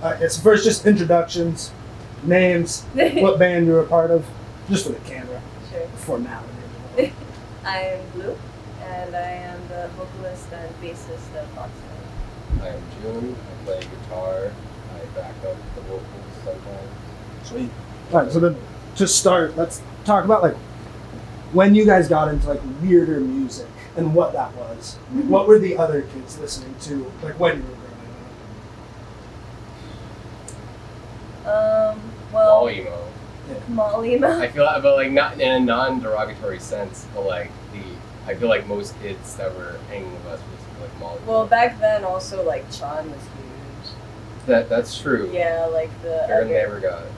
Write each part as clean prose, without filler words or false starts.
It's first just introductions, names, what band you're a part of, just for the camera. Sure. Formality. I am Blue, and I am the vocalist and bassist of Foxtails. I am June. I play guitar. I back up the vocals sometimes. Sweet. All right, so then to start, let's talk about like when you guys got into like weirder music and what that was. What were the other kids listening to, like when you were growing up? Well, All emo. mall emo. I feel, but like not in a non-derogatory sense, but like I feel like most kids that were hanging with us was like mall emo. Well, back then also like Chan was huge. That's true. Yeah, like the. Aaron never got it.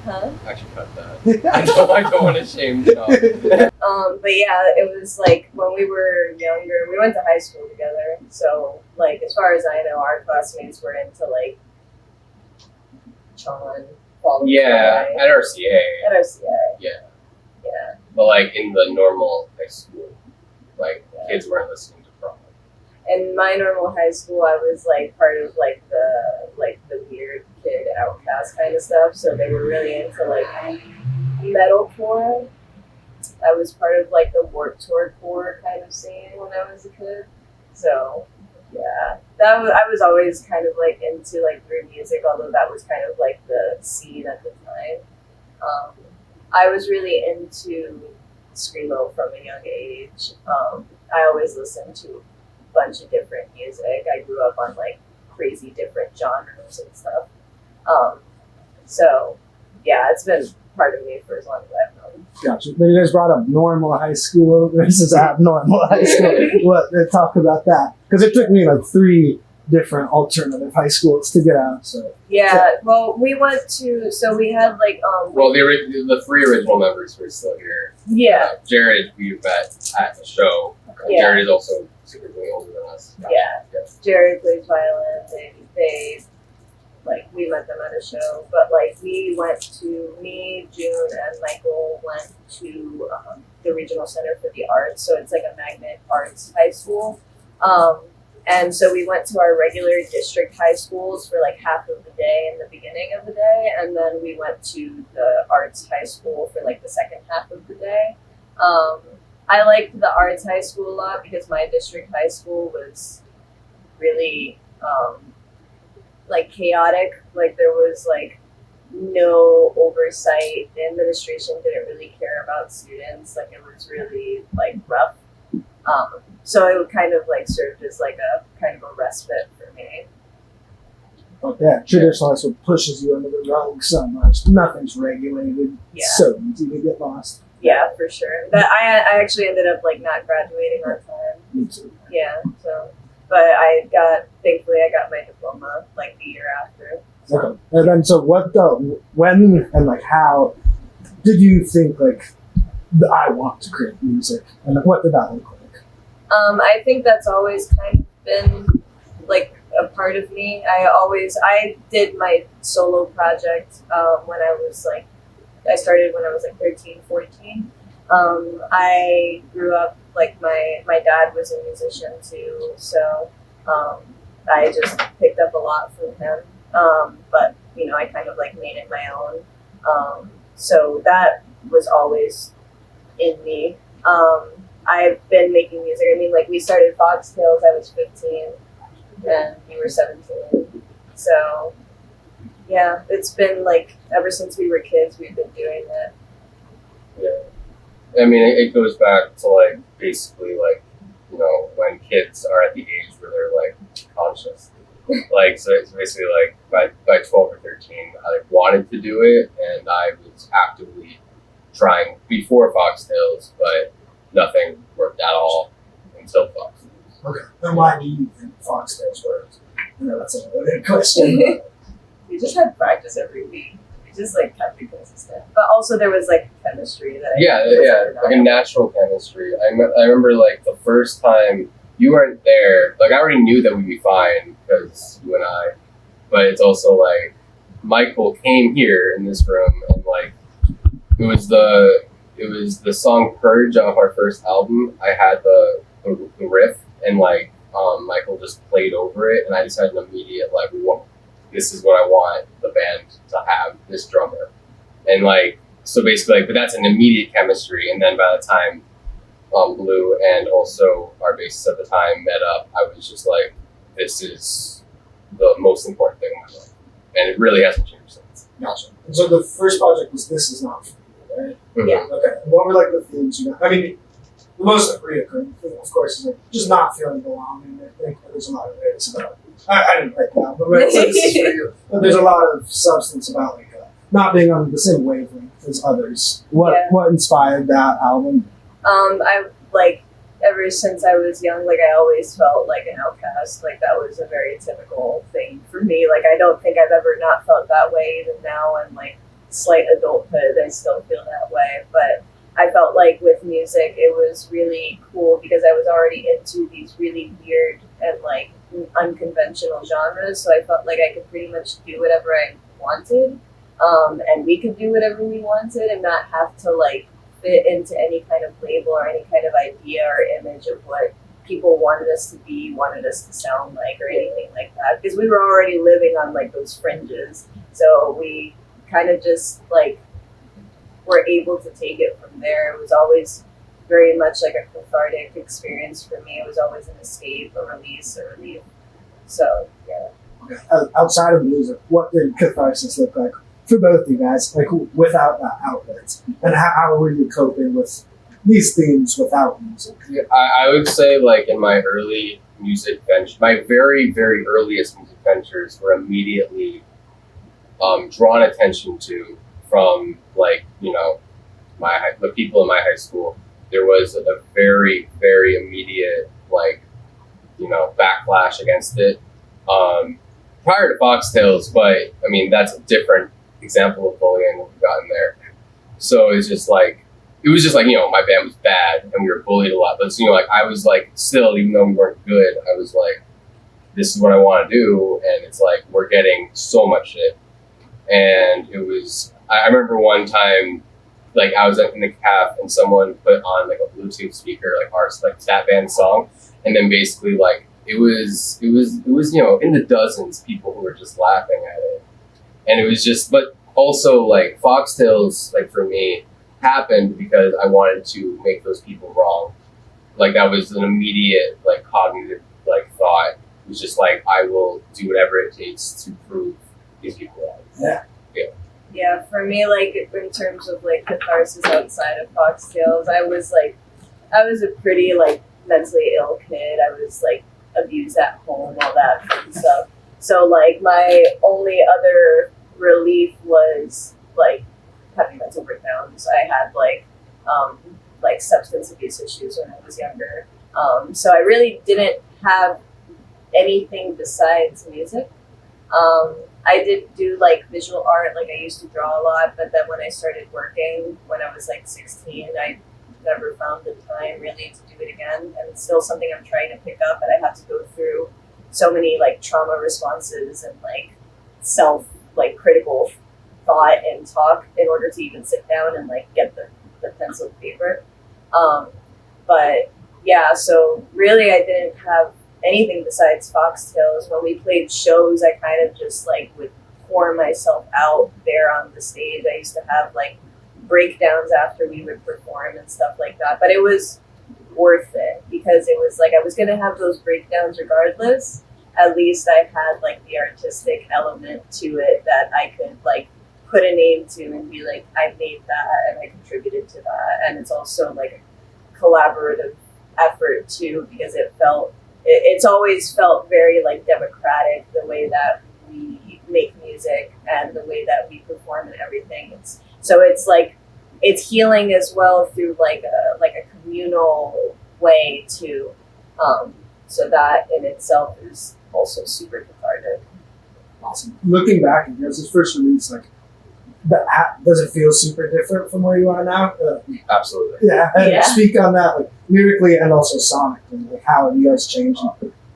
Huh? Actually, cut that. I don't want to shame John. But yeah, it was like when we were younger, we went to high school together. So like as far as I know, our classmates were into like Chan. Yeah, at RCA. At RCA. Yeah. Yeah. But like in the normal high school, like kids weren't listening to prom. In my normal high school, I was like part of like the weird kid outcast kind of stuff. So they were really into like metalcore. I was part of like the Warped Tour core kind of scene when I was a kid. So yeah, I was always kind of like into like weird music, although that was kind of like the scene at the time. I was really into screamo from a young age. I always listened to a bunch of different music. I grew up on like crazy different genres and stuff. So yeah, it's been part of me for as long as I've known. Gotcha. Then you guys brought up normal high school versus abnormal high school. What? Talk about that, because it took me like 3 different alternative high schools to get out. So yeah, well, we went to, so we had like Well, the 3 original members were still here. Yeah. Jared, we met at the show. Yeah. Jared is also significantly older than us. Yeah. Jared plays violin. They like we met them at a show, but like me, June, and Michael went to the Regional Center for the Arts. So it's like a magnet arts high school. And so we went to our regular district high schools for like half of the day in the beginning of the day, and then we went to the arts high school for like the second half of the day. I liked the arts high school a lot because my district high school was really like chaotic. Like there was like no oversight. The administration didn't really care about students. Like it was really like rough. So it kind of like served as like a kind of a respite for me. yeah, traditional high school pushes you into the rug so much. Nothing's regulated. Yeah. It's so easy to get lost. Yeah, for sure. That I actually ended up like not graduating on time. Me too. Yeah. So, but thankfully I got my diploma like the year after. So. Okay. And then so when and like how did you think like I want to create music, and what did that look like? I think that's always kind of been like a part of me. I did my solo project when I started when I was like 13, 14. I grew up like my dad was a musician too, so I just picked up a lot from him. But you know, I kind of like made it my own. So that was always in me. I've been making music. I mean, like we started Foxtails, I was 15, and you were 17. So, yeah, it's been like ever since we were kids, we've been doing it. Yeah. I mean, it goes back to like basically like, you know, when kids are at the age where they're like conscious. Like, so it's basically like by 12 or 13, I wanted to do it, and I was actively trying before Foxtails, but nothing worked at all until Foxtails. Okay. And why do you think Foxtails worked? I know that's a loaded question. We just had practice every week. We just like kept it consistent. But also there was like chemistry that like a natural chemistry. I remember like the first time you weren't there, like I already knew that we'd be fine because you and I, but it's also like Michael came here in this room and like it was the song Purge off our first album. I had the riff and like Michael just played over it, and I just had an immediate like, whoa, this is what I want the band to have, this drummer. And like, so basically like, but that's an immediate chemistry. And then by the time Blue and also our bassist at the time met up, I was just like, this is the most important thing in my life. And it really hasn't changed since. Gotcha. And so the first project was This Is Not For You, right? Mm-hmm. Yeah. Okay. What were like the themes you got? I mean, the most reoccurring thing, of course, is like just not feeling belonging. I think there's a lot of lyrics about. I didn't write that, but this is for you. But there's a lot of substance about like not being on the same wavelength as others. What inspired that album? I like ever since I was young, like I always felt like an outcast. Like that was a very typical thing for me. Like I don't think I've ever not felt that way. Even now, in like slight adulthood, I still feel that way. But I felt like with music, it was really cool because I was already into these really weird and like unconventional genres. So I felt like I could pretty much do whatever I wanted, and we could do whatever we wanted and not have to like fit into any kind of label or any kind of idea or image of what people wanted us to be, wanted us to sound like, or anything like that. Because we were already living on like those fringes, so we kind of just like were able to take it from there. It was always very much like a cathartic experience for me. It was always an escape, a release, a relief. So yeah. Okay. Outside of music, what did catharsis look like for both of you guys, like without that outlet? And how were you coping with these themes without music? Yeah, I would say like in my early music venture, my very, very earliest music ventures were immediately drawn attention to from like, you know, the people in my high school. There was a very, very immediate like, you know, backlash against it. Prior to Foxtails, but I mean, that's a different example of bullying we've gotten there. So it was just like, you know, my band was bad and we were bullied a lot. But, you know, like I was like, still, even though we weren't good, I was like, this is what I want to do. And it's like, we're getting so much shit. And it was, I remember one time, like I was in the caf and someone put on like a Bluetooth speaker, like that band's song. And then basically like, it was, you know, in the dozens people who were just laughing at it. And it was just, but also like Foxtails, like for me, happened because I wanted to make those people wrong. Like that was an immediate like cognitive like thought. It was just like, I will do whatever it takes to prove these people wrong. Yeah. Yeah, for me, like in terms of like catharsis outside of Foxtails, I was a pretty like mentally ill kid. I was like abused at home, all that fun stuff. So like my only other relief was like having mental breakdowns. I had like substance abuse issues when I was younger. So I really didn't have anything besides music. I did do like visual art, like I used to draw a lot, but then when I started working when I was like 16, I never found the time really to do it again. And it's still something I'm trying to pick up, but I have to go through so many like trauma responses and like self like critical thought and talk in order to even sit down and like get the pencil and paper. But yeah, so really I didn't have anything besides Foxtails. When we played shows, I kind of just like would pour myself out there on the stage. I used to have like breakdowns after we would perform and stuff like that, but it was worth it because it was like I was gonna have those breakdowns regardless. At least I had like the artistic element to it that I could like put a name to and be like, I made that and I contributed to that. And it's also like a collaborative effort too, because it's always felt very like democratic, the way that we make music and the way that we perform and everything. So it's like, it's healing as well through like a communal way too. So that in itself is also super cathartic. Awesome. Looking back, it was his first release, like, does it feel super different from where you are now? Absolutely. Yeah, and speak on that, like, lyrically and also sonically, like, how have you guys changed?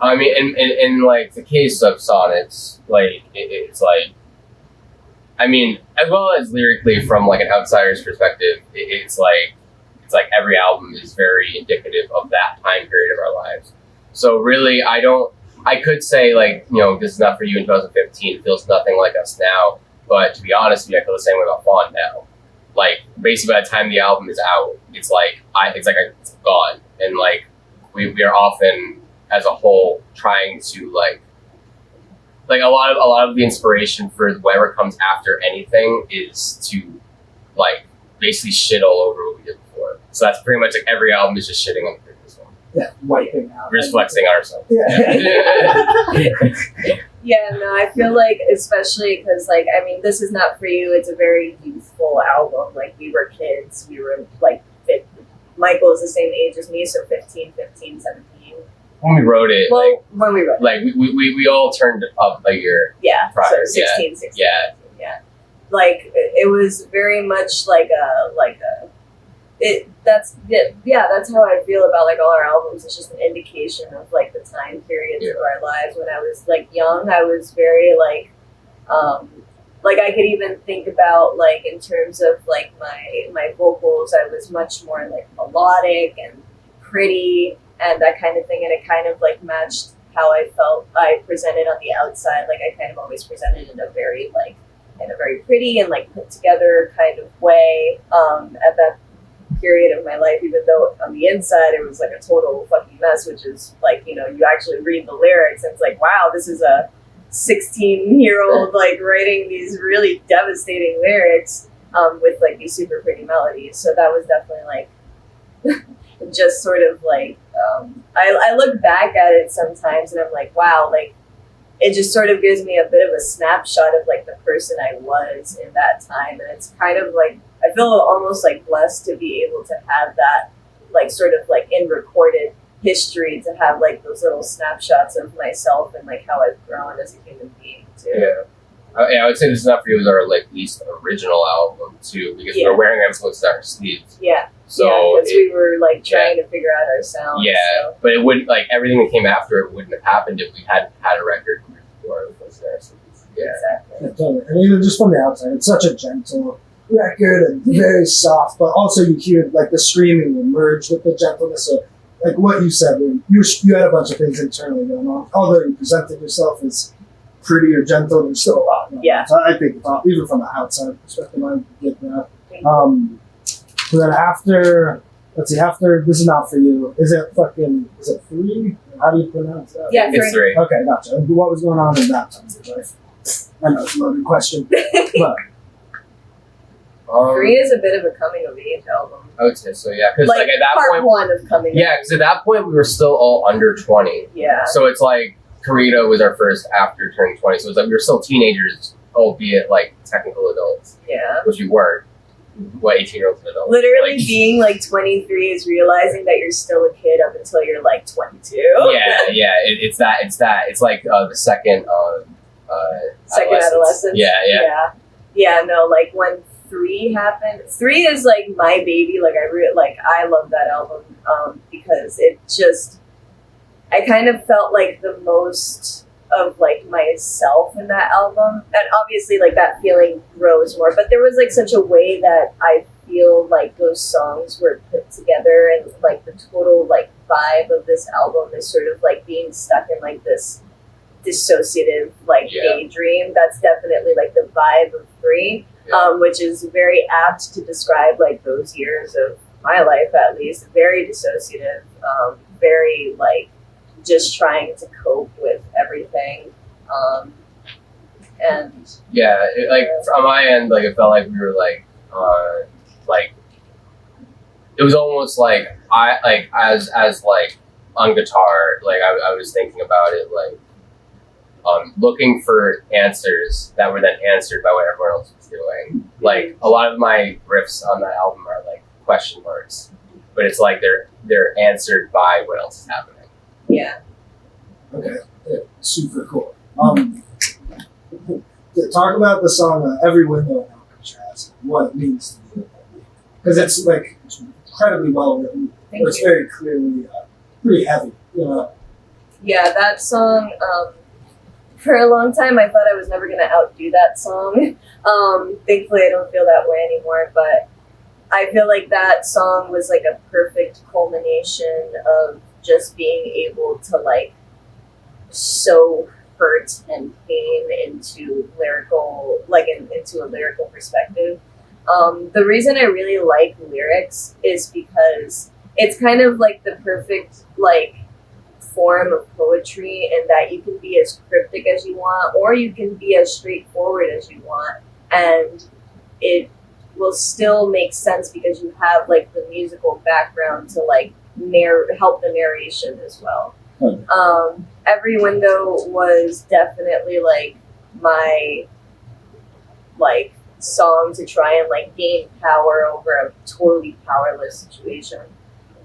I mean, in like the case of Sonnets, like, it's like, I mean, as well as lyrically from like an outsider's perspective, it's like every album is very indicative of that time period of our lives. So really, I don't I could say like, this is not for you in 2015. It feels nothing like us now. But to be honest with you, I feel the same way about Fawn now. Like basically by the time the album is out, it's it's gone. And like we are often as a whole trying to like a lot of the inspiration for whatever comes after anything is to like basically shit all over what we did before. So that's pretty much like every album is just shitting on the previous one. Yeah, wiping out. We're just flexing on ourselves. Yeah. Yeah, no, I feel like, especially because, like, I mean, This Is Not For You, it's a very youthful album. Like, we were kids. We were, like, Michael is the same age as me, so 15, 17. When we wrote it, Well, when we wrote it. like we all turned up a year Yeah, prior. so 16, 16. Yeah. 17, yeah. Like, it was very much that's how I feel about like all our albums. It's just an indication of like the time periods of our lives. When I was like young, I was very like I could even think about like in terms of like my vocals, I was much more like melodic and pretty and that kind of thing, and it kind of like matched how I felt I presented on the outside. Like I kind of always presented in a very pretty and like put together kind of way at that period of my life, even though on the inside it was like a total fucking mess, which is like, you actually read the lyrics and it's like, wow, this is a 16-year-old like writing these really devastating lyrics with like these super pretty melodies. So that was definitely like just sort of like I look back at it sometimes and I'm like, wow, like it just sort of gives me a bit of a snapshot of like the person I was in that time, and it's kind of like I feel almost like blessed to be able to have that like sort of like in recorded history, to have like those little snapshots of myself and like how I've grown as a human being too. Yeah. I would say This Is Not For You was our like least original album too, because we were wearing our influences on our sleeves. Yeah. So because we were like trying to figure out our sound. Yeah, so. But it wouldn't like everything that came after it wouldn't have happened if we hadn't had a record before it was there. So yeah. Exactly. Yeah, totally. And even just from the outside, it's such a gentle record and very soft, but also you hear like the screaming will merge with the gentleness. So like what you said, you had a bunch of things internally going on. Although you presented yourself as pretty or gentle, there's still a lot going on. So I think even from the outside perspective, I get that. So then after This Is Not For You, is it 3? How do you pronounce that? Yeah, It's 3. Okay, gotcha. And what was going on in that time of your life? I know it's a loaded question, but 3 is a bit of a coming of age album. I would say so, yeah. Because like at that part point, 1 of coming. yeah, because at that point we were still all under 20. Yeah. So it's like Karita was our first after turning 20. So it was like we were still teenagers, albeit like technical adults. Yeah. Which we weren't. 18-year-olds and adults. Literally being like 23 is realizing that you're still a kid up until you're like 22. Yeah. It's that. It's like the second. Second adolescence. Yeah. No, like when 3 happened. 3 is like my baby. Like I love that album because it just. I kind of felt like the most of like myself in that album, and obviously like that feeling grows more, but there was like such a way that I feel like those songs were put together, and like the total like vibe of this album is sort of like being stuck in like this dissociative like daydream. That's definitely like the vibe of 3, which is very apt to describe like those years of my life, at least. Very dissociative, very like just trying to cope with everything, and on my end, like it felt like we were like it was almost like I like as like on guitar, like I was thinking about it like looking for answers that were then answered by what everyone else was doing. Like a lot of my riffs on that album are like question marks, but it's like they're answered by what else is happening. Yeah. Okay. Yeah, super cool. Talk about the song "Every Window in Alcatraz," what it means to you, because it's like incredibly well written. But it's very clearly pretty heavy. Yeah, that song. For a long time, I thought I was never going to outdo that song. Thankfully, I don't feel that way anymore. But I feel like that song was like a perfect culmination of just being able to like so hurt and pain into lyrical, into a lyrical perspective. The reason I really like lyrics is because it's kind of like the perfect like form of poetry, in that you can be as cryptic as you want, or you can be as straightforward as you want, and it will still make sense because you have like the musical background to like help the narration as well. Every Window was definitely like my like song to try and like gain power over a totally powerless situation,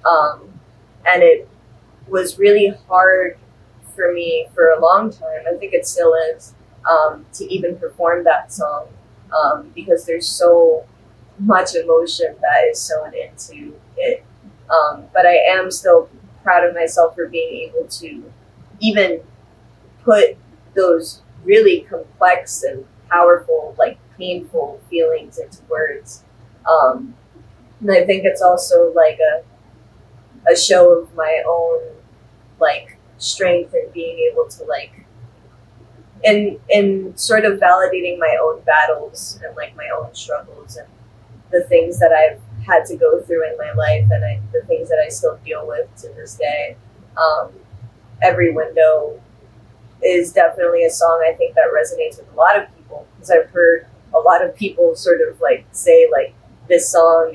and it was really hard for me for a long time. I think it still is, to even perform that song, because there's so much emotion that is sewn into it. But I am still proud of myself for being able to even put those really complex and powerful, like painful feelings into words. And I think it's also like a show of my own like strength and being able to like in sort of validating my own battles and like my own struggles and the things that I've had to go through in my life, and the things that I still deal with to this day. Every Window is definitely a song I think that resonates with a lot of people, because I've heard a lot of people sort of like say like, this song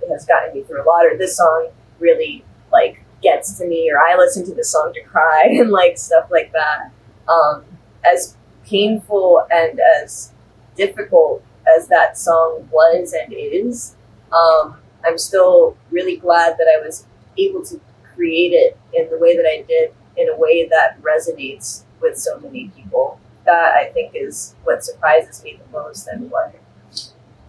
has gotten me through a lot, or this song really like gets to me, or I listen to this song to cry and like stuff like that. As painful and as difficult as that song was and is, I'm still really glad that I was able to create it in the way that I did, in a way that resonates with so many people. That I think is what surprises me the most, and what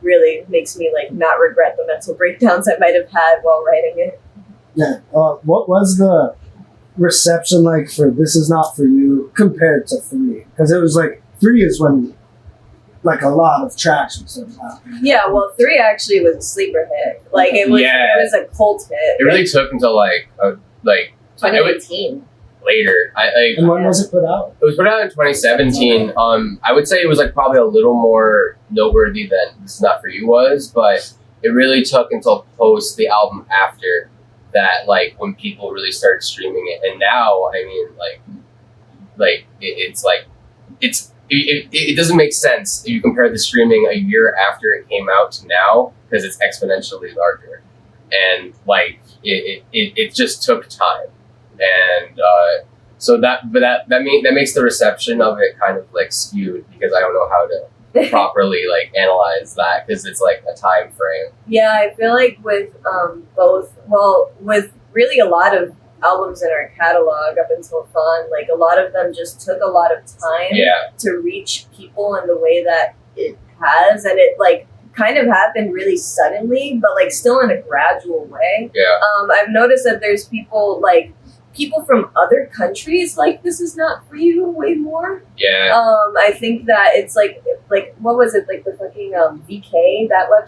really makes me like not regret the mental breakdowns I might have had while writing it. Yeah. What was the reception like for This Is Not For You compared to 3? Because it was like 3 is when like a lot of traction started happening. Yeah, well, 3 actually was a sleeper hit. Like it was a cult hit. It really took until like 2018. Later. And when was it put out? It was put out in 2017. I would say it was like probably a little more noteworthy than This Is Not For You was, but it really took until post the album after that, like when people really started streaming it. And now, I mean, it doesn't make sense if you compare the streaming a year after it came out to now, because it's exponentially larger, and like it just took time. And so that makes the reception of it kind of like skewed, because I don't know how to properly like analyze that, because it's like a time frame. Yeah, I feel like with with really a lot of albums in our catalog up until Fawn, like a lot of them just took a lot of time to reach people in the way that it has, and it like kind of happened really suddenly, but like still in a gradual way. Yeah. I've noticed that there's people from other countries like This Is Not For You way more. Yeah. I think that it's like what was it, like the fucking VK, that website?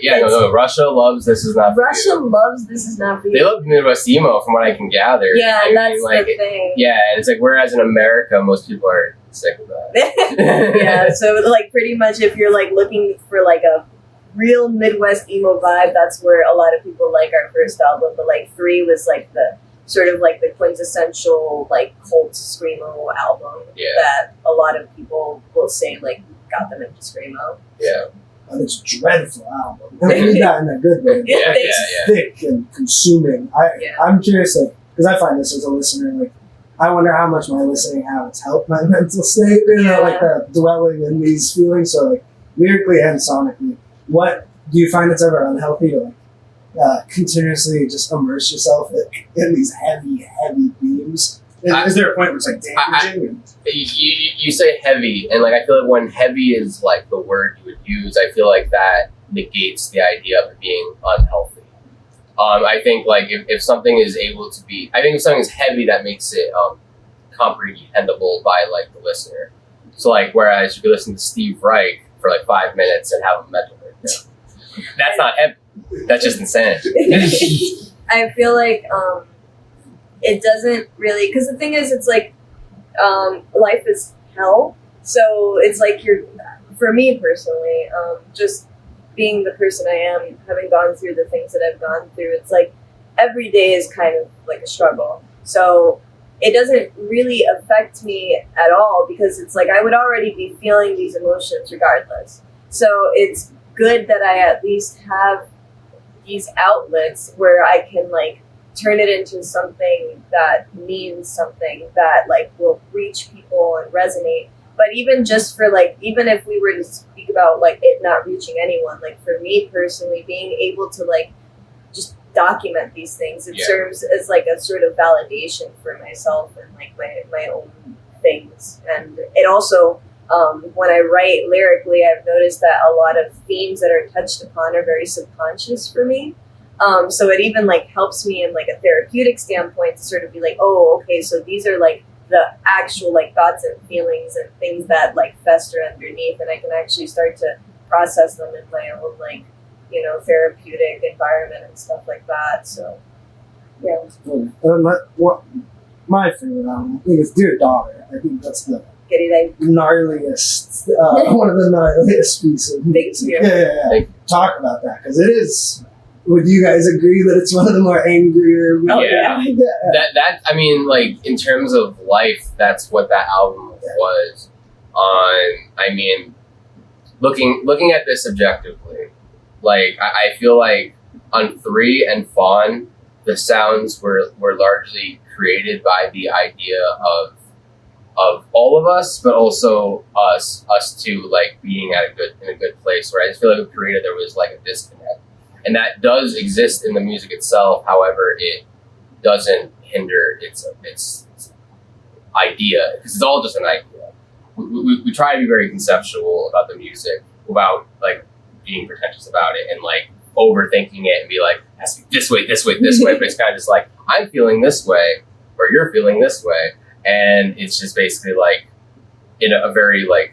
Yeah. No. Russia loves This Is Not For You. Russia loves This Is Not For You. They love Midwest emo, from what I can gather. Yeah, that's the thing. Yeah, and it's like, whereas in America, most people are sick of that. Yeah, so like pretty much if you're like looking for like a real Midwest emo vibe, that's where a lot of people like our first album. But like 3 was like the sort of like the quintessential like cult screamo album that a lot of people will say like got them into screamo. Yeah. And it's a dreadful album. And I mean that in a good way. It's thick and consuming. I'm curious, like, because I find this as a listener, like, I wonder how much my listening habits help my mental state, like the dwelling in these feelings. So like lyrically and sonically, what do you find it's ever unhealthy to like continuously just immerse yourself in these heavy themes? Is there a point where it's like damaging? You say heavy, and like I feel like when heavy is like the word you would use, I feel like that negates the idea of it being unhealthy. I think like if something is able to be, I think if something is heavy, that makes it comprehensible by like the listener. So like whereas you could listen to Steve Reich for like 5 minutes and have a mental breakdown, that's not heavy. That's just insane. I feel like it doesn't really, because the thing is, it's like life is hell. So it's like for me personally, just being the person I am, having gone through the things that I've gone through, it's like every day is kind of like a struggle. So it doesn't really affect me at all because it's like I would already be feeling these emotions regardless. So it's good that I at least have these outlets where I can like turn it into something that means something that like will reach people and resonate. But even just for like, even if we were to speak about like it not reaching anyone, like for me personally, being able to like just document these things, it serves as like a sort of validation for myself and like my own things. And it also, when I write lyrically, I've noticed that a lot of themes that are touched upon are very subconscious for me. So it even like helps me in like a therapeutic standpoint to sort of be like, oh, okay, so these are like the actual like thoughts and feelings and things that like fester underneath, and I can actually start to process them in my own like, you know, therapeutic environment and stuff like that. So yeah. What my favorite album, I think, is Dear Daughter. I think that's the gnarliest, one of the gnarliest pieces of music. Thank you. Yeah. Talk about that, because it is. Would you guys agree that it's one of the more angrier? Oh, yeah. That I mean, like in terms of life, that's what that album was. I mean, looking at this objectively, like I feel like on 3 and Fawn, the sounds were largely created by the idea of all of us, but also us two like being in a good place. Where I just feel like with Karita there was like a disconnect. And that does exist in the music itself. However, it doesn't hinder its idea, because it's all just an idea. We try to be very conceptual about the music without like being pretentious about it and like overthinking it and be like, it has to be this way, this way, this way. But it's kind of just like, I'm feeling this way, or you're feeling this way, and it's just basically like in a very like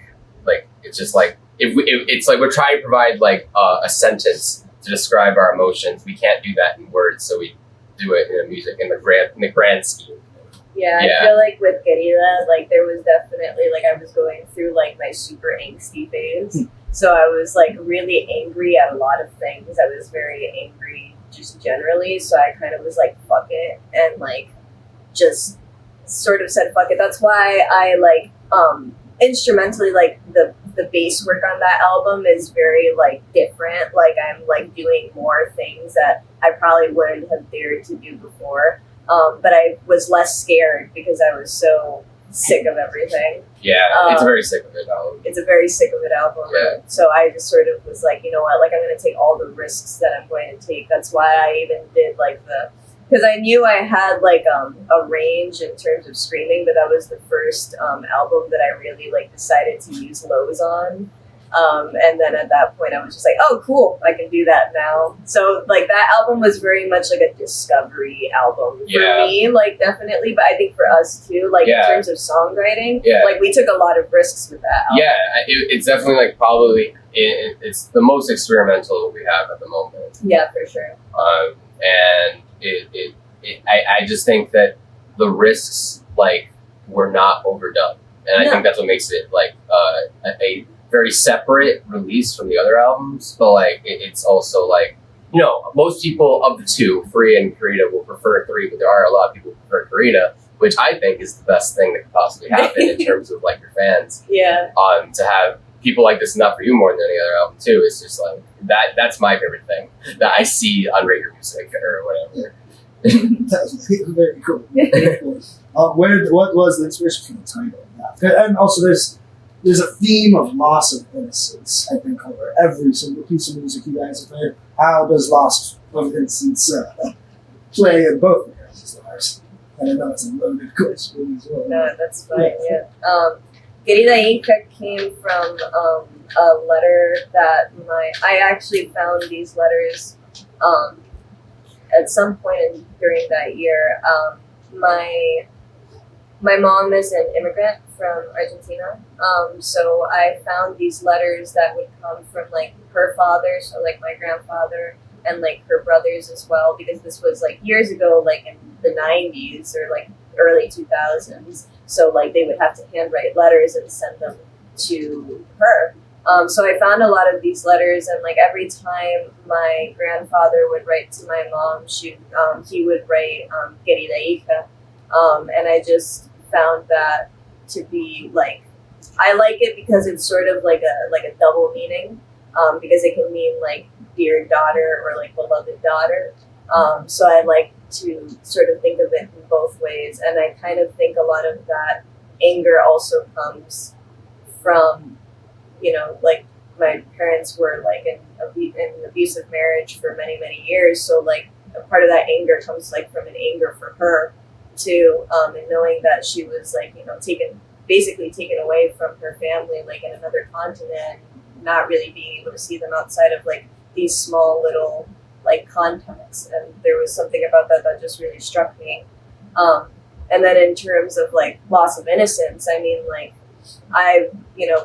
it's just like it's like we're trying to provide like a sentence to describe our emotions. We can't do that in words, so we do it in the music in the grand scheme. Yeah, I feel like with Querida, like there was definitely like I was going through like my super angsty phase. So I was like really angry at a lot of things. I was very angry just generally. So I kind of was like, fuck it, and like just sort of said fuck it. That's why I like instrumentally like the bass work on that album is very like different. Like I'm like doing more things that I probably wouldn't have dared to do before. But I was less scared because I was so sick of everything. Yeah, it's a very sick of it album. It's a very sick of it album. Yeah. So I just sort of was like, you know what, like I'm going to take all the risks that I'm going to take. That's why I even did like because I knew I had like a range in terms of screaming, but that was the first album that I really like decided to use lows on. And then at that point I was just like, oh cool, I can do that now. So like that album was very much like a discovery album for me, like definitely, but I think for us too, like in terms of songwriting, like we took a lot of risks with that album. Yeah, it's definitely like probably it's the most experimental we have at the moment. Yeah, for sure. And I just think that the risks like were not overdone, and I think that's what makes it like a very separate release from the other albums. But like it's also like, you know, most people of the two, Free and Karita, will prefer 3, but there are a lot of people who prefer Karita, which I think is the best thing that could possibly happen in terms of like your fans. Yeah. To have people like this Not For You more than any other album too. It's just like that's my favorite thing that I see on regular music or whatever. That's very cool. Very cool. What was the inspiration for the title? And also there's a theme of loss of innocence, I think, over every single piece of music you guys have made. How does loss of innocence play in both of your guys' lives? And I know it's a loaded question as well. No, that's fine, yeah. Querida Inca came from a letter that I actually found these letters at some point during that year. My mom is an immigrant from Argentina, so I found these letters that would come from like her father, so like my grandfather, and like her brothers as well, because this was like years ago, like in the 90s or like early 2000s. So like they would have to handwrite letters and send them to her. So I found a lot of these letters, and like every time my grandfather would write to my mom, he would write "Querida hija," and I just found that to be like, I like it because it's sort of like a double meaning, because it can mean like dear daughter or like beloved daughter. So I like to sort of think of it in both ways, and I kind of think a lot of that anger also comes from, like my parents were like in an abusive marriage for many, many years. So like a part of that anger comes like from an anger for her too, and knowing that she was like, basically taken away from her family, like in another continent, not really being able to see them outside of like these small little like contexts. And there was something about that just really struck me. And then in terms of like loss of innocence, I mean, like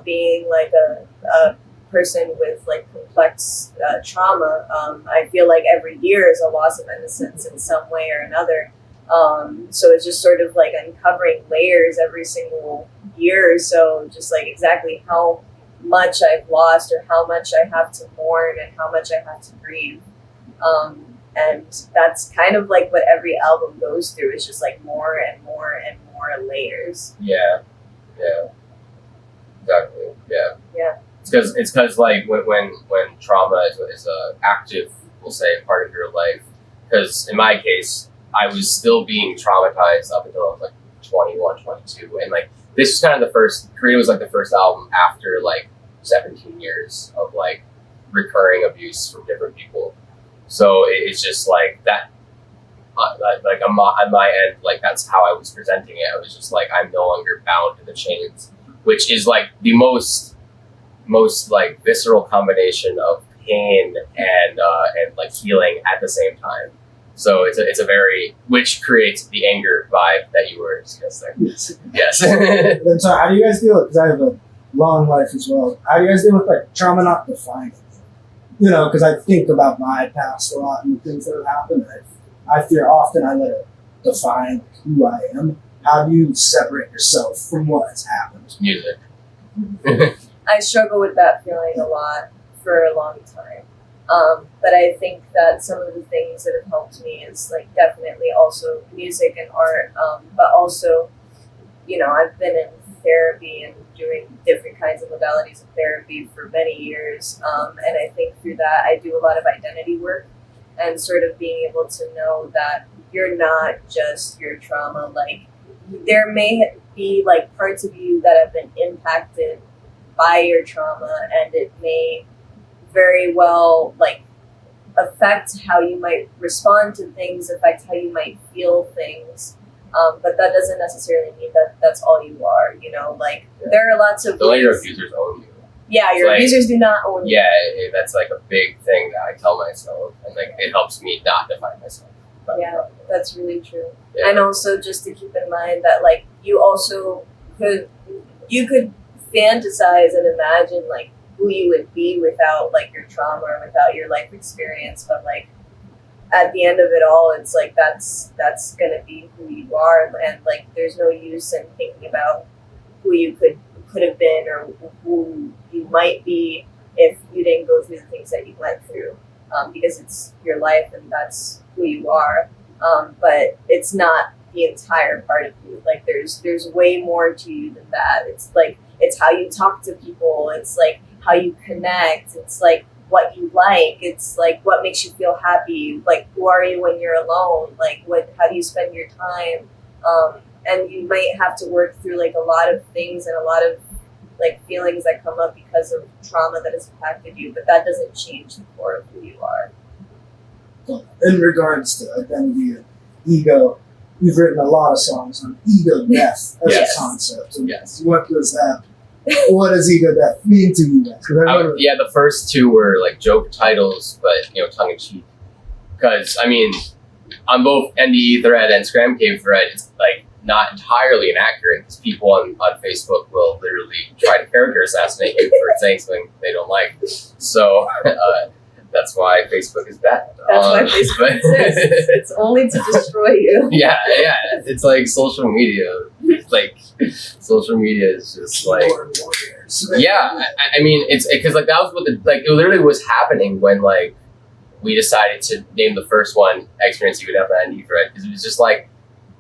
being like a person with like complex trauma, I feel like every year is a loss of innocence in some way or another. So it's just sort of like uncovering layers every single year or so, just like exactly how much I've lost or how much I have to mourn and how much I have to grieve. And that's kind of like what every album goes through, is just like more and more and more layers. Yeah. Exactly. Yeah. Yeah. It's because like when trauma is a active, we'll say, part of your life. Because in my case, I was still being traumatized up until I was like 21, 22, and like this was kind of the first. Korea was like the first album after like 17 years of like recurring abuse from different people. So it's just like that. Like on my end, like that's how I was presenting it. I was just like, I'm no longer bound to the chains, which is like the most like visceral combination of pain and like healing at the same time. So it's a very, which creates the anger vibe that you were discussing. Yes. Then so how do you guys deal with? Because I have a long life as well. How do you guys deal with like trauma not defining? Because I think about my past a lot and the things that have happened. I fear often I let it define who I am. How do you separate yourself from what has happened? Music. I struggle with that feeling a lot for a long time. But I think that some of the things that have helped me is like definitely also music and art. But also, I've been in therapy and doing different kinds of modalities of therapy for many years. And I think through that, I do a lot of identity work and sort of being able to know that you're not just your trauma. Like there may be like parts of you that have been impacted by your trauma, and it may very well like affect how you might respond to things, affect how you might feel things. But that doesn't necessarily mean that that's all you are, like there are lots of Don't let your ways. abusers own you. Yeah, your abusers do not own you. Yeah, that's like a big thing that I tell myself, and like it helps me not define myself. Yeah, that's really true. Yeah. And also just to keep in mind that like you also could fantasize and imagine like who you would be without like your trauma or without your life experience, but like at the end of it all, it's like that's gonna be who you are, and like there's no use in thinking about who you could have been or who you might be if you didn't go through the things that you went through, because it's your life and that's who you are. But it's not the entire part of you. Like there's way more to you than that. It's like it's how you talk to people. It's like how you connect. It's like what you like. It's like what makes you feel happy. Like who are you when you're alone? Like how do you spend your time? And you might have to work through like a lot of things and a lot of like feelings that come up because of trauma that has impacted you, but that doesn't change the core of who you are. In regards to identity and ego, you've written a lot of songs on ego death as Yes. a concept. And Yes. what does ego death mean to you guys? 'Cause I remember, Yeah, the first two were like joke titles, but tongue in cheek. Because I mean, on both NDE thread and Scram Cave thread, it's like not entirely inaccurate, because people on Facebook will literally try to character assassinate you for saying something they don't like. So, that's why Facebook is bad. That's why Facebook exists. It's only to destroy you. Yeah. It's like social media. Social media is just like. Yeah, I mean, it's because like that was what it literally was happening when like we decided to name the first one Experience You Could Have an ND Thread, because it was just like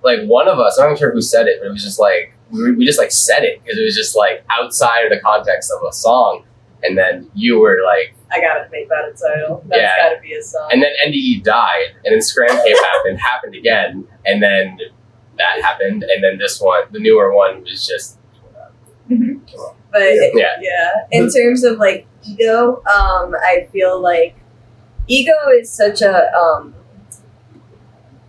one of us, I'm not sure who said it, but it was just like we just like said it because it was just like outside of the context of a song, and then you were like, I gotta make that a title. That's gotta be a song. And then NDE died, and then Scram Tape happened again, and then that happened, and then this one, the newer one, was just. But yeah, in terms of like ego, I feel like ego is such a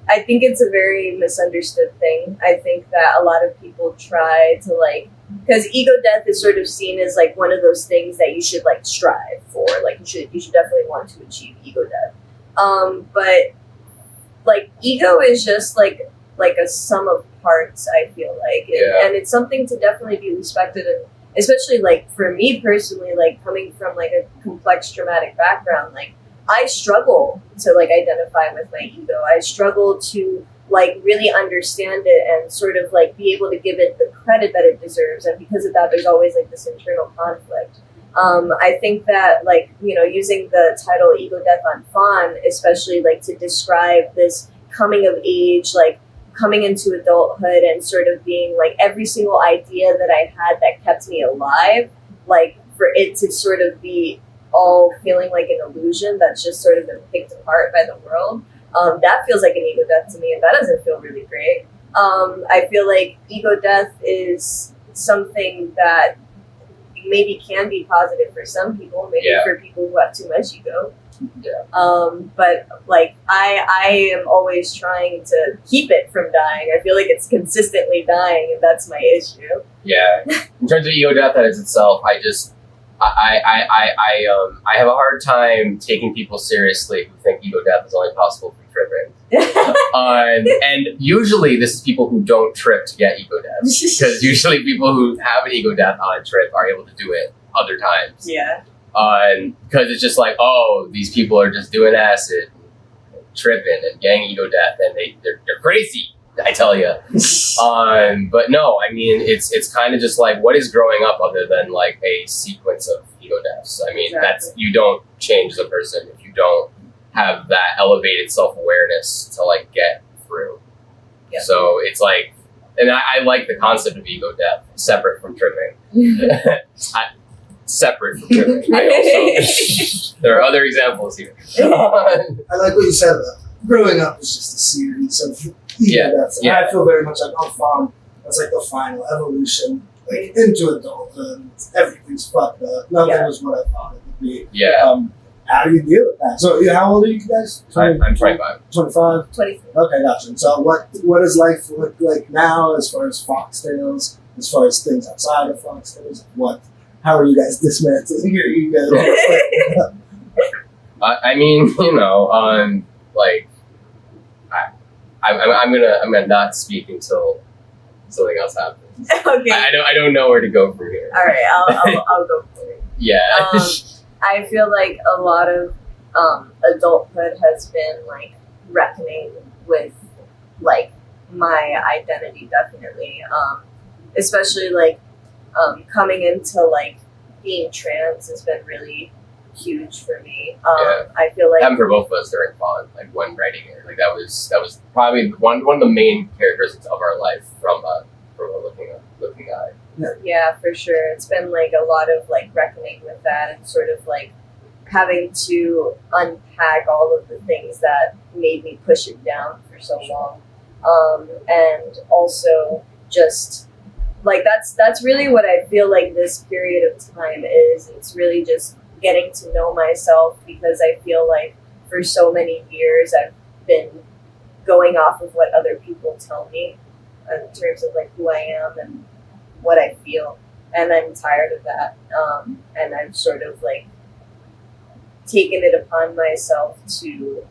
I think it's a very misunderstood thing. I think that a lot of people try to like, because ego death is sort of seen as like one of those things that you should like strive for. Like you should definitely want to achieve ego death. But like ego is just like a sum of parts, I feel like, and it's something to definitely be respected, and especially like for me personally, like coming from like a complex traumatic background, like I struggle to like identify with my ego. I struggle to like really understand it and sort of like be able to give it the credit that it deserves, and because of that there's always like this internal conflict. I think that like, you know, using the title Ego Death on Fawn, especially like to describe this coming of age, like coming into adulthood and sort of being like every single idea that I had that kept me alive, like for it to sort of be all feeling like an illusion that's just sort of been picked apart by the world. That feels like an ego death to me, and that doesn't feel really great. I feel like ego death is something that maybe can be positive for some people, maybe for people who have too much ego. But like I am always trying to keep it from dying. I feel like it's consistently dying, and that's my issue. Yeah. In terms of ego death as itself, I have a hard time taking people seriously who think ego death is only possible through tripping. And usually this is people who don't trip to get ego death, because usually people who have an ego death on a trip are able to do it other times. Yeah. Because it's just like, oh, these people are just doing acid, tripping, and getting ego death, and they're crazy, I tell you. But no, I mean, it's kind of just like, what is growing up other than like a sequence of ego deaths? I mean, that's, you don't change the person if you don't have that elevated self-awareness to like get through. Yeah. So it's like, and I like the concept of ego death separate from tripping. Separate from tripping. There are other examples here. I like what you said about growing up is just a series of deaths. And I feel very much like I'm fond. That's like the final evolution, like into adulthood. Everything's fucked up. Nothing was what I thought it would be. Yeah. How do you deal with that? So, how old are you guys? I'm 25. 25? 23. Okay, gotcha. So, what does life look like now as far as Foxtails, as far as things outside of Foxtails? How are you guys dismantling your ego? I mean, you know, like, I'm gonna not speak until something else happens. Okay. I don't know where to go from here. All right, I'll go for it. Yeah. I feel like a lot of adulthood has been like reckoning with like my identity, definitely. Especially like coming into like being trans has been really huge for me. I feel like happened for both of us during Fawn, like when writing it. Like that was probably one of the main characteristics of our life from a looking eye. Yeah, for sure. It's been like a lot of like reckoning with that and sort of like having to unpack all of the things that made me push it down for so long. And also just like that's really what I feel like this period of time is. It's really just getting to know myself, because I feel like for so many years I've been going off of what other people tell me in terms of like who I am and what I feel, and I'm tired of that. And I've sort of like taken it upon myself to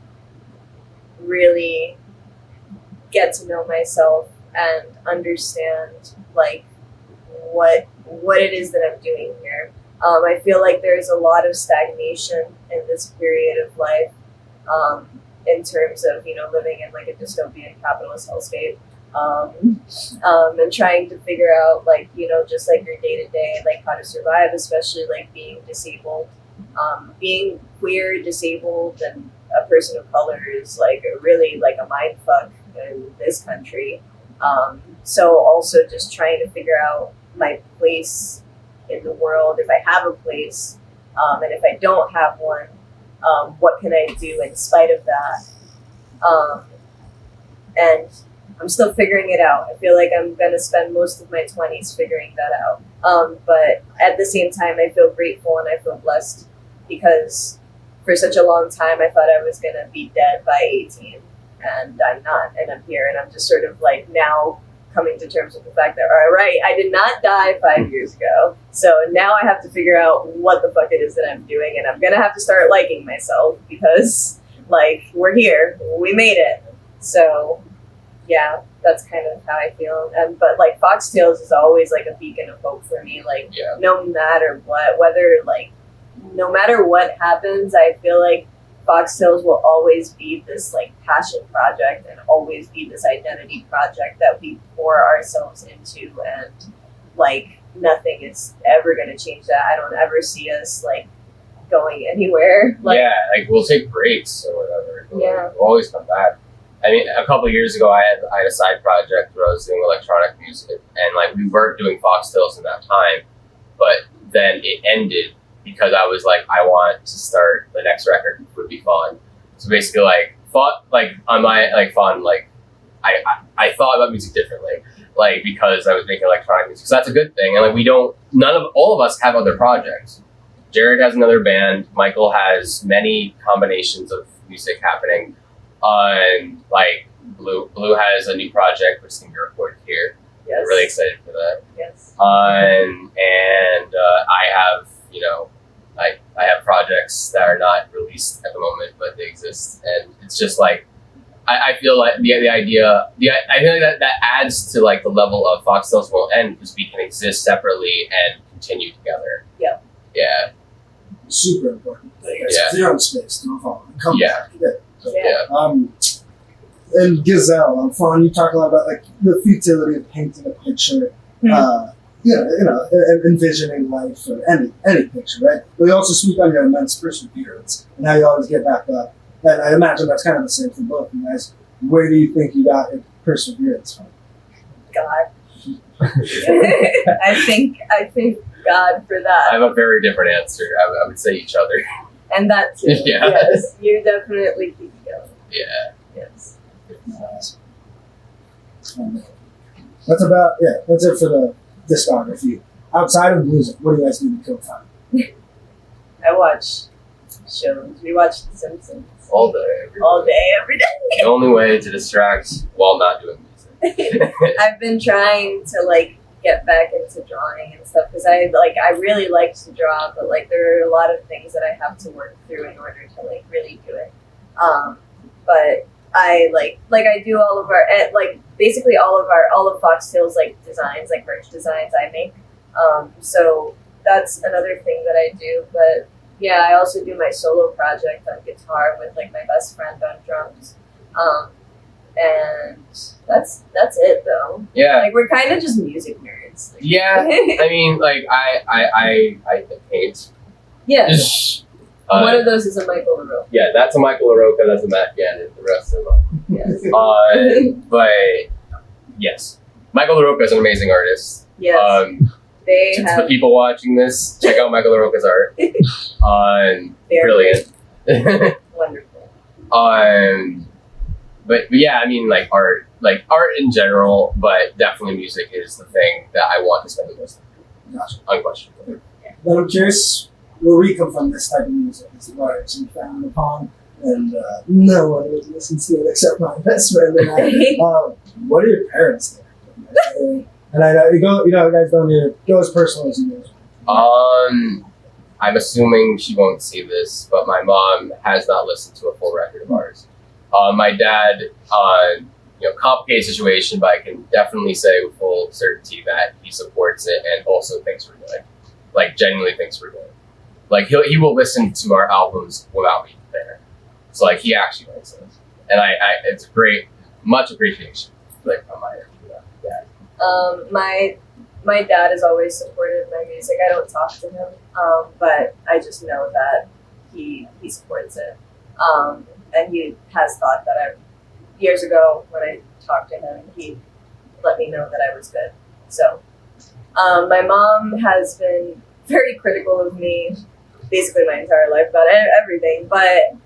really get to know myself and understand like what it is that I'm doing here. I feel like there's a lot of stagnation in this period of life, in terms of, you know, living in like a dystopian capitalist hellscape, and trying to figure out, like, you know, just like your day to day, like how to survive, especially like being disabled, being queer, disabled, and a person of color is like really like a mind fuck in this country. So also just trying to figure out my place in the world, if I have a place, and if I don't have one, what can I do in spite of that? And I'm still figuring it out. I feel like I'm going to spend most of my 20s figuring that out. But at the same time, I feel grateful and I feel blessed because for such a long time, I thought I was going to be dead by 18. And I'm not. And I'm here. And I'm just sort of like now coming to terms with the fact that, all right, I did not die 5 years ago. So now I have to figure out what the fuck it is that I'm doing. And I'm going to have to start liking myself because, like, we're here. We made it. So, yeah, that's kind of how I feel. But, like, Foxtails is always, like, a beacon of hope for me. Like, no matter what, no matter what happens, I feel like Foxtails will always be this, like, passion project and always be this identity project that we pour ourselves into, and, like, nothing is ever going to change that. I don't ever see us, like, going anywhere. Like, yeah, like, we'll take breaks or whatever. Yeah. We'll always come back. I mean, a couple of years ago, I had a side project where I was doing electronic music, and, like, we weren't doing Foxtails in that time, but then it ended because I was like, I want to start the next record. It would be fun. So basically, like, I thought about music differently, like, because I was making electronic music. So that's a good thing. And, like, all of us have other projects. Jared has another band. Michael has many combinations of music happening. And, like, Blue has a new project which is going to be recorded here. Yes. I'm really excited for that. Yes. And I have, you know, I have projects that are not released at the moment, but they exist, and it's just like I feel like the idea, I feel like that adds to, like, the level of Foxtails won't end because we can exist separately and continue together. Yeah. Yeah. Super important. Yeah. Clear on space. Don't fall. Come back. Yeah. And Gazelle, Fawn, you talk a lot about, like, the futility of painting a picture. Envisioning life or any picture, right? But you also speak on your immense perseverance and how you always get back up. And I imagine that's kind of the same for both of you guys. Where do you think you got your perseverance from? God. I think God for that. I have a very different answer. I would say each other. And that too. Yeah. Yes. You definitely keep going. Yeah. Yes. That's it for the discography. Outside of music, what do you guys do to kill time? I watch shows. We watch The Simpsons. All day, Every day. The only way to distract while not doing music. I've been trying to, like, get back into drawing and stuff because I really like to draw, but, like, there are a lot of things that I have to work through in order to, like, really do it. But I I do all of our, basically all of Foxtails, like, designs, like merch designs I make. So that's another thing that I do. But yeah, I also do my solo project on guitar with, like, my best friend on drums. And that's it though. Yeah. Like, we're kind of just music nerds. Like, Yeah. I mean, like, I paint. Yeah. One of those is a Michael LaRocca. Yeah, that's a Michael LaRocca, that's a Matt Gannon, the rest of them. Yes. But yes, Michael LaRocca is an amazing artist. Yes. To the people watching this, check out Michael LaRocca's art. Brilliant. Wonderful. But yeah, I mean, like, art in general, but definitely music is the thing that I want to spend the most time. Gotcha. Unquestionably. But I'm curious where we come from this type of music. It's the arts we found upon, and no one would listen to it except my best friend and I. What are your parents think? And I know you guys don't need to go as personal as you do. I'm assuming she won't see this, but my mom has not listened to a full record of ours. My dad, complicated situation, but I can definitely say with full certainty that he supports it and also thinks we're good. like genuinely thinks we're good. Like he will listen to our albums without me there. So like he actually likes us, and I it's great, much appreciation like on my end for that. Yeah. My dad is always supportive of my music. I don't talk to him, but I just know that he supports it. And he has thought that years ago when I talked to him, he let me know that I was good. So my mom has been very critical of me basically my entire life about everything. But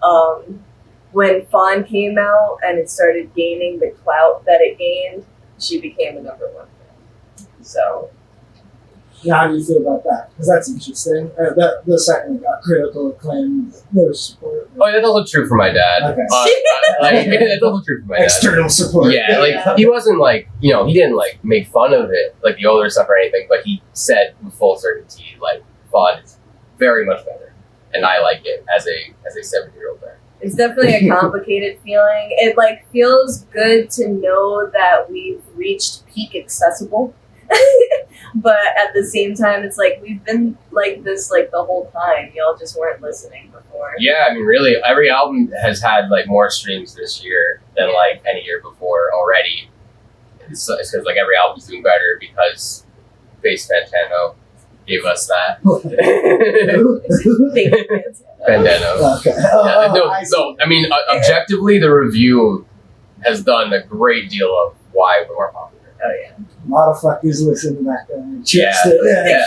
when Fawn came out and it started gaining the clout that it gained, she became a number one fan. So. Now, how do you feel about that? Because that's interesting. The second it got critical acclaim, no support. Oh, that's also true for my dad. Okay. That's also true for my dad. External support. Yeah, like he wasn't like, he didn't like make fun of it, like the older stuff or anything, but he said with full certainty, like, Fawn is very much better, and I like it as a 7-year-old man. It's definitely a complicated feeling. It like feels good to know that we've reached peak accessible. But at the same time, it's like we've been like this like the whole time. Y'all just weren't listening before. Yeah, I mean, really, every album has had like more streams this year than like any year before already. It's because like every album's doing better because Face Fantano gave us that. Fantano. Okay. I mean, objectively, the review has done a great deal of why we're more popular. Oh yeah. A lot of fuckers listen to that guy. Yeah. Yeah.